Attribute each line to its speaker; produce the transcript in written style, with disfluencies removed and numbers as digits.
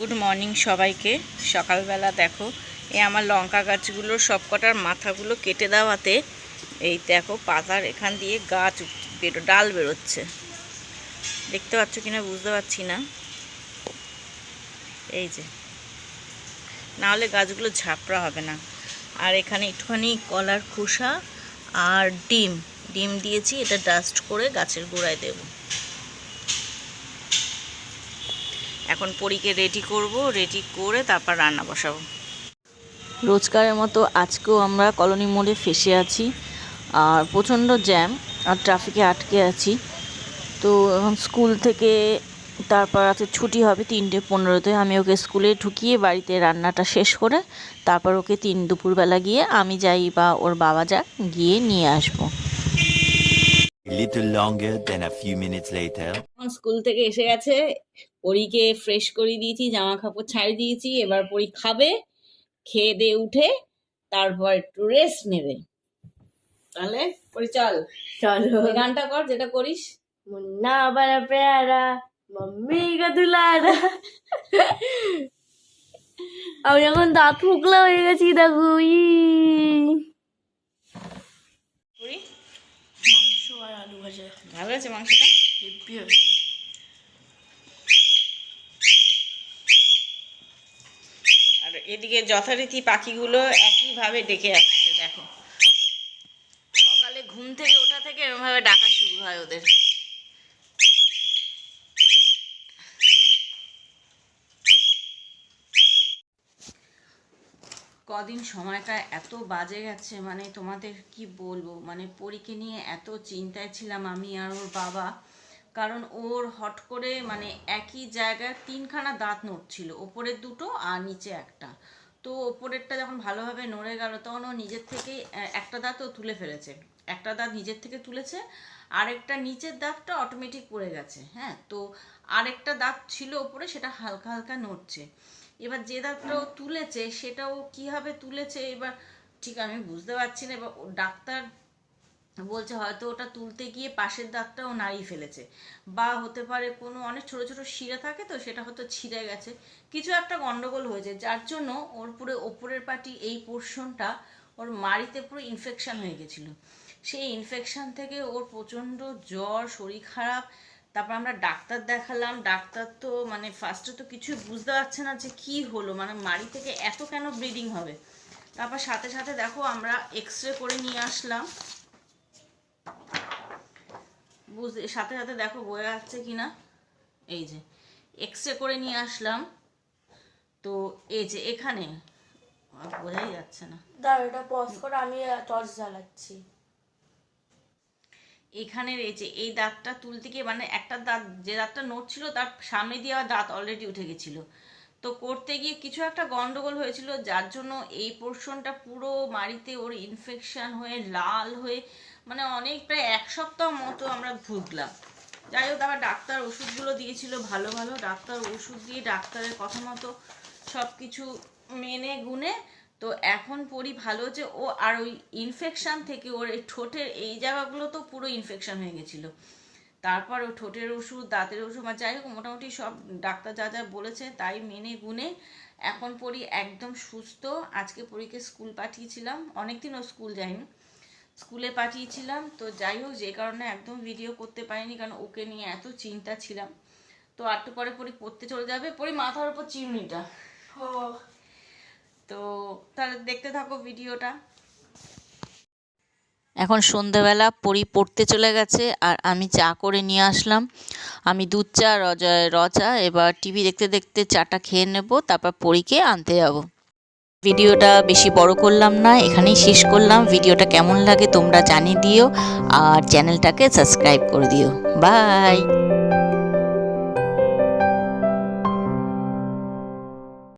Speaker 1: Good morning সবাইকে। সকালবেলা দেখো এই আমার লঙ্কা গাছগুলোর সবকটার মাথাগুলো কেটে দেওয়াতে এই দেখো পাতার এখান দিয়ে গাছ ডাল বেরোচ্ছে। দেখতে পাচ্ছ কিনা বুঝতে পারছি না, এই যে, নাহলে গাছগুলো ঝাপড়া হবে না। আর এখানে একটুখানি কলার খোসা আর ডিম দিয়েছি, এটা ডাস্ট করে গাছের গোড়ায় দেব। এখন পরীকে রেডি করব, রেডি করে তারপর রান্না বসাবো। রোজকারের মতো আজকেও আমরা কলোনি মোড়ে ফেসে আছি, আর প্রচণ্ড জ্যাম আর ট্রাফিকে আটকে আছি। তো এখন স্কুল থেকে তারপর আছে ছুটি হবে 3:15-তে। আমি ওকে স্কুলে ঢুকিয়ে বাড়িতে রান্নাটা শেষ করে তারপর ওকে দুপুরবেলা গিয়ে আমি যাই বা ওর বাবা যা গিয়ে নিয়ে আসবো। স্কুল থেকে এসে গেছে, পরীকে ফ্রেশ করে দিয়েছি, জামা কাপড় ছাড়িয়ে দিয়েছি। এবার পরী খাবে, খেয়ে দিয়ে উঠে তারপর একটু রেস্ট নেবে। তাহলে পরী চল ওই গানটা কর যেটা করিস,
Speaker 2: মুন্না বড় প্যারা মম্মি কা দুলারা। আমি এখন দাঁত ফুকলা হয়ে গেছি দেখো। মাংস আর আলু ভাজা
Speaker 1: ভালো আছে মাংসটা,
Speaker 2: হেভি হয়েছে।
Speaker 1: আর এদিকে যথারীতি পাখিগুলো একইভাবে ডেকে আসছে। দেখো সকালে ঘুম থেকে ওঠা থেকে এরকমভাবে ডাকা শুরু হয় ওদের। কদিন সময়টা এত বাজে গেছে, মানে তোমাদের কি বলবো, মানে পরীকে নিয়ে এত চিন্তায় ছিলাম আমি আর ওর বাবা। কারণ ওর হট করে মানে একই জায়গায় 3খানা দাঁত নড়ছিল, ওপরের 2টো আর নিচে একটা। তো ওপরেরটা যখন ভালোভাবে নড়ে গেল তখন ও নিজের থেকে একটা দাঁত ও তুলে ফেলেছে, একটা দাঁত নিজের থেকে তুলেছে, আরেকটা নিচের দাঁতটা অটোমেটিক পড়ে গেছে। হ্যাঁ, তো আরেকটা দাঁত ছিল ওপরে, সেটা হালকা হালকা নড়ছে। এবার যে দাঁতটাও তুলেছে সেটাও কীভাবে তুলেছে এবার ঠিক আমি বুঝতে পারছি না। এবার ডাক্তার বলছে হয়তো ওটা তুলতে গিয়ে পাশের দাঁতটাও নাড়িয়ে ফেলেছে, বা হতে পারে কোনো অনেক ছোট ছোট শিরা থাকে তো সেটা হয়তো ছিঁড়ে গেছে, কিছু একটা গন্ডগোল হয়েছে, যার জন্য ওর পুরো ওপরের পাটি এই পোর্শনটা ওর মাড়িতে পুরো ইনফেকশন হয়ে গেছিলো। সেই ইনফেকশন থেকে ওর প্রচণ্ড জ্বর, শরীর খারাপ। তারপর আমরা ডাক্তার দেখালাম, ডাক্তার তো মানে ফার্স্টে তো কিছুই বুঝতে পারছে না যে কি হলো, মানে মাড়ি থেকে এত কেন ব্লিডিং হবে। তারপর সাথে সাথে দেখো আমরা এক্সরে করে নিয়ে আসলাম, সাথে সাথে দেখো বোঝা যাচ্ছে কিনা, এই যে এক্সরে করে নিয়ে আসলাম। তো এই যে এখানে বোঝাই যাচ্ছে না,
Speaker 2: দাঁড়া এটা পজ করে আমি টর্চ জ্বালাচ্ছি।
Speaker 1: এখানের এই যে এই দাঁতটা তুলতে গিয়ে মানে একটা দাঁত, যে দাঁতটা নড়ছিল তার সামনে দিয়ে দাঁত অলরেডি উঠে গেছিল, তো করতে গিয়ে কিছু একটা গন্ডগোল হয়েছিল, যার জন্য এই পোর্শনটা পুরো মাড়িতে ওর ইনফেকশন হয়ে লাল হয়ে মানে অনেক প্রায় 1 সপ্তাহ মতো আমরা ভুগলাম। যাই হোক, আবার ডাক্তার ওষুধগুলো দিয়েছিল ভালো ভালো, ডাক্তার ওষুধ দিয়ে ডাক্তারের কথা মতো সব কিছু মেনে গুনে তো এখন পরি ভালো যে ও। আর ওই ইনফেকশন থেকে ওর এই ঠোঁটের এই জায়গাগুলো তো পুরো ইনফেকশন হয়ে গেছিলো। তারপর ও ঠোঁটের ওষুধ, দাঁতের ওষুধ, মানে যাই হোক মোটামুটি সব ডাক্তার যা যা বলেছে তাই মেনে গুনে এখন পরি একদম সুস্থ। আজকে পরীকে স্কুল পাঠিয়েছিলাম, অনেকদিন ও স্কুল যায়নি, স্কুলে পাঠিয়েছিলাম। তো যাই হোক, যে কারণে একদম ভিডিও করতে পারিনি, কারণ ওকে নিয়ে এত চিন্তা ছিলাম। তো একটু পরে পরি পড়তে চলে যাবে, পরি মাথার উপর চিমনিটা। তো তাহলে দেখতে থাকো ভিডিওটা। এখন সন্ধ্যাবেলা পরি পড়তে চলে গেছে আর আমি চা করে নিয়ে আসলাম। আমি দুধ চা, রচা, এবার টিভি দেখতে দেখতে চাটা খেয়ে নেব, তারপর পরীকে আনতে যাব। ভিডিওটা বেশি বড় করলাম না, এখানেই শেষ করলাম। ভিডিওটা কেমন লাগে তোমরা জানিয়ে দিও, আর চ্যানেলটাকে সাবস্ক্রাইব করে দিও। বাই।